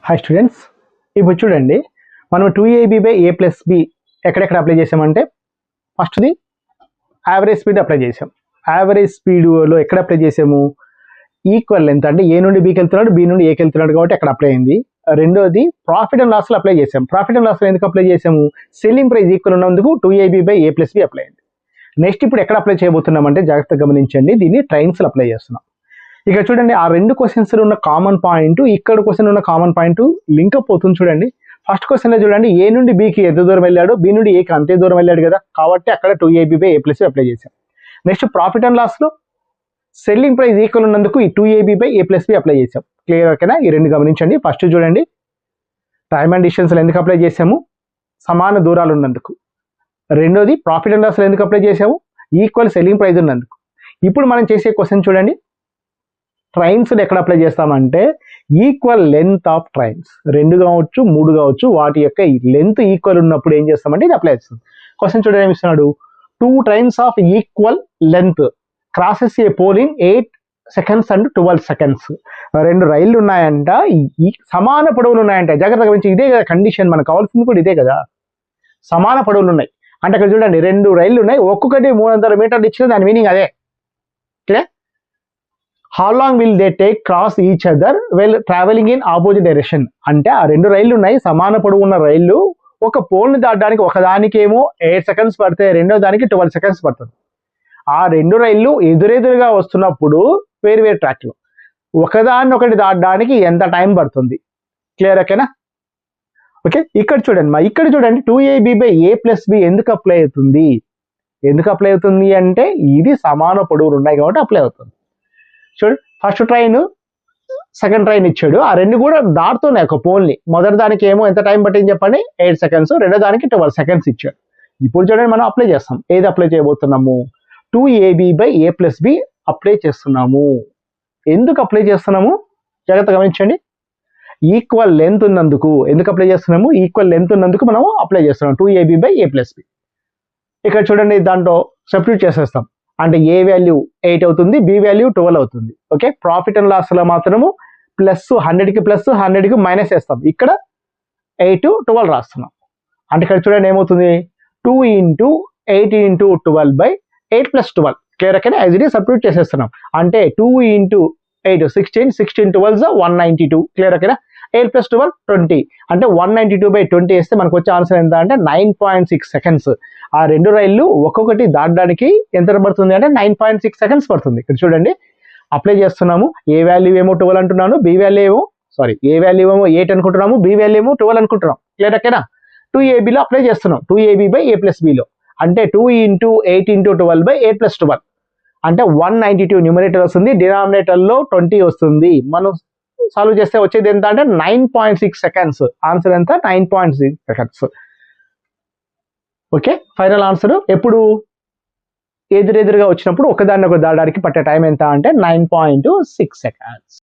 Hi students, ఇప్పుడు చూడండి మనం 2ab/a+b ఎక్కడెక్కడ అప్లై చేసామంటే ఫస్ట్ది యావరేజ్ స్పీడ్ అప్లై చేసాం. యావరేజ్ స్పీడ్లో ఎక్కడ అప్లై చేసాము? ఈక్వల్ లెంత్ అంటే ఏ నుండి బీకి వెళ్తున్నాడు, బి నుండి ఏకి వెళ్తున్నాడు కాబట్టి అక్కడ అప్లై అయింది. రెండోది ప్రాఫిట్ అండ్ లాస్లో అప్లై చేసాం. ప్రాఫిట్ అండ్ లాస్లో ఎందుకు అప్లై చేసాము? సెల్లింగ్ ప్రైస్ ఈక్వల్ ఉన్నందుకు 2ab/a+b అప్లై అయింది. నెక్స్ట్ ఇప్పుడు ఎక్కడ అప్లై చేయబోతున్నామంటే జాగ్రత్తగా గమనించండి, దీన్ని ట్రైన్స్లో అప్లై చేస్తున్నాం. ఇక చూడండి, ఆ రెండు క్వశ్చన్స్లో ఉన్న కామన్ పాయింట్ ఇక్కడ క్వశ్చన్ ఉన్న కామన్ పాయింట్ లింక్ అప్ అవుతుంది. చూడండి, ఫస్ట్ క్వశ్చన్లో చూడండి, ఏ నుండి బీకి ఎంత దూరం వెళ్ళాడు, బి నుండి ఏకి అంతే దూరం వెళ్ళాడు కదా, కాబట్టి అక్కడ 2ab/a+b అప్లై చేశాం. నెక్స్ట్ ప్రాఫిట్ అండ్ లాస్లో సెల్లింగ్ ప్రైస్ ఈక్వల్ ఉన్నందుకు ఈ 2ab/a+b అప్లై చేసాం. క్లియర్? ఓకేనా? ఈ రెండు గమనించండి. ఫస్ట్ చూడండి, టైమ్ అండ్ డిస్టెన్స్లో ఎందుకు అప్లై చేసాము? సమాన దూరాలు ఉన్నందుకు. రెండోది ప్రాఫిట్ అండ్ లాస్లో ఎందుకు అప్లై చేసాము? ఈక్వల్ సెల్లింగ్ ప్రైస్ ఉన్నందుకు. ఇప్పుడు మనం చేసే క్వశ్చన్ చూడండి, ట్రైన్స్ ఎక్కడ అప్లై చేస్తామంటే ఈక్వల్ లెంత్ ఆఫ్ ట్రైన్స్, 2 కావచ్చు 3 కావచ్చు, వాటి యొక్క లెంత్ ఈక్వల్ ఉన్నప్పుడు ఏం చేస్తామంటే ఇది అప్లై చేస్తాం. క్వశ్చన్ చూడండి ఏమి ఇస్తున్నాడు, 2 trains of equal length crosses a pole in 8 seconds and 12 seconds. 2 రైళ్లు ఉన్నాయంట, సమాన పొడవులు ఉన్నాయంట. జాగ్రత్తగా గమనించి, ఇదే కదా కండిషన్, మనకు కావాల్సింది కూడా ఇదే కదా, సమాన పొడవులు ఉన్నాయి అంటే. అక్కడ చూడండి 2 రైళ్లు ఉన్నాయి, ఒక్కొక్కటి 300 మీటర్లు ఇచ్చిన దాని మీనింగ్ అదే. Clear? How long will they take cross each other well travelling in opposite direction అంటే ఆ 2 రైళ్లు ఉన్నాయి, సమాన పొడవు ఉన్న రైళ్లు. ఒక పోల్ని దాటడానికి ఒకదానికేమో 8 seconds పడితే రెండో దానికి 12 seconds పడుతుంది. ఆ 2 రైళ్లు ఎదురెదురుగా వస్తున్నప్పుడు వేరు వేరు ట్రాక్లు, ఒకదాన్ని ఒకటి దాటడానికి ఎంత టైం పడుతుంది? క్లియర్? ఓకేనా? ఓకే, ఇక్కడ చూడండి ఇక్కడ చూడండి 2ab/a+b ఎందుకు అప్లై అవుతుంది? ఎందుకు అప్లై అవుతుంది అంటే ఇది సమాన పొడవులు ఉన్నాయి కాబట్టి అప్లై అవుతుంది. చూడండి, ఫస్ట్ ట్రైన్ సెకండ్ ట్రైన్ ఇచ్చాడు, ఆ 2 కూడా దాటుతున్నాయి ఒక పోల్ని. మొదటి దానికి ఏమో ఎంత టైం పట్టింది చెప్పండి, 8 seconds. రెండో దానికి 12 seconds ఇచ్చాడు. ఇప్పుడు చూడండి మనం అప్లై చేస్తాం. ఏది అప్లై చేయబోతున్నాము? 2ab/a+b అప్లై చేస్తున్నాము. ఎందుకు అప్లై చేస్తున్నాము? జాగ్రత్త గమనించండి, ఈక్వల్ లెంత్ ఉన్నందుకు. ఎందుకు అప్లై చేస్తున్నాము? ఈక్వల్ లెంత్ ఉన్నందుకు మనం అప్లై చేస్తున్నాం 2ab/a+b. ఇక్కడ చూడండి, దాంట్లో సబ్స్టిట్యూట్ చేసేస్తాం అంటే ఏ వాల్యూ 8 అవుతుంది, బి వాల్యూ 12 అవుతుంది. ఓకే, ప్రాఫిట్ అండ్ లాస్లో మాత్రము ప్లస్ 100కి ప్లస్ 100కి మైనస్ వేస్తాం. ఇక్కడ 8 12 రాస్తున్నాం అంటే ఇక్కడ చూడండి ఏమవుతుంది, 2 × 8 × 12/8 + 12. క్లియర్? ఓకేనా? యాజ్ ఇట్ ఈస్ సబ్స్టిట్యూట్ చేసేస్తున్నాం అంటే 2 × 8 16, 16 12 192. క్లియర్? ఓకేనా? 8 + 12 20 అంటే 192/20 వేస్తే మనకు వచ్చే ఆన్సర్ ఎంత అంటే 9.6 seconds. ఆ 2 రైళ్లు ఒక్కొక్కటి దాటడానికి ఎంత పడుతుంది అంటే 9.6 seconds పడుతుంది. ఇక్కడ చూడండి అప్లై చేస్తున్నాము. ఏ వాల్యూ ఏమో 12 అంటున్నాను, బి వాల్యూ ఏమో ఏ వాల్యూ ఏమో 8 అనుకుంటున్నాము, బి వాల్యూ ఏమో 12 అనుకుంటున్నాం. క్లియర్? ఓకేనా? 2ab అప్లై చేస్తున్నాం 2ab/a+bలో అంటే 2 × 8 × 12/8 + 12 అంటే 192 న్యూమరేటర్ వస్తుంది, డినామినేటర్లో 20 వస్తుంది. మనం సాల్వ్ చేస్తే వచ్చేది ఎంత అంటే 9.6 seconds. ఆన్సర్ ఎంత? 9.6 seconds. ఓకే, ఫైనల్ ఆన్సర్ ఎప్పుడు ఎదురెదురుగా వచ్చినప్పుడు ఒకదాన్ని ఒక దాడడానికి పట్టే టైం ఎంత అంటే 9.6 seconds.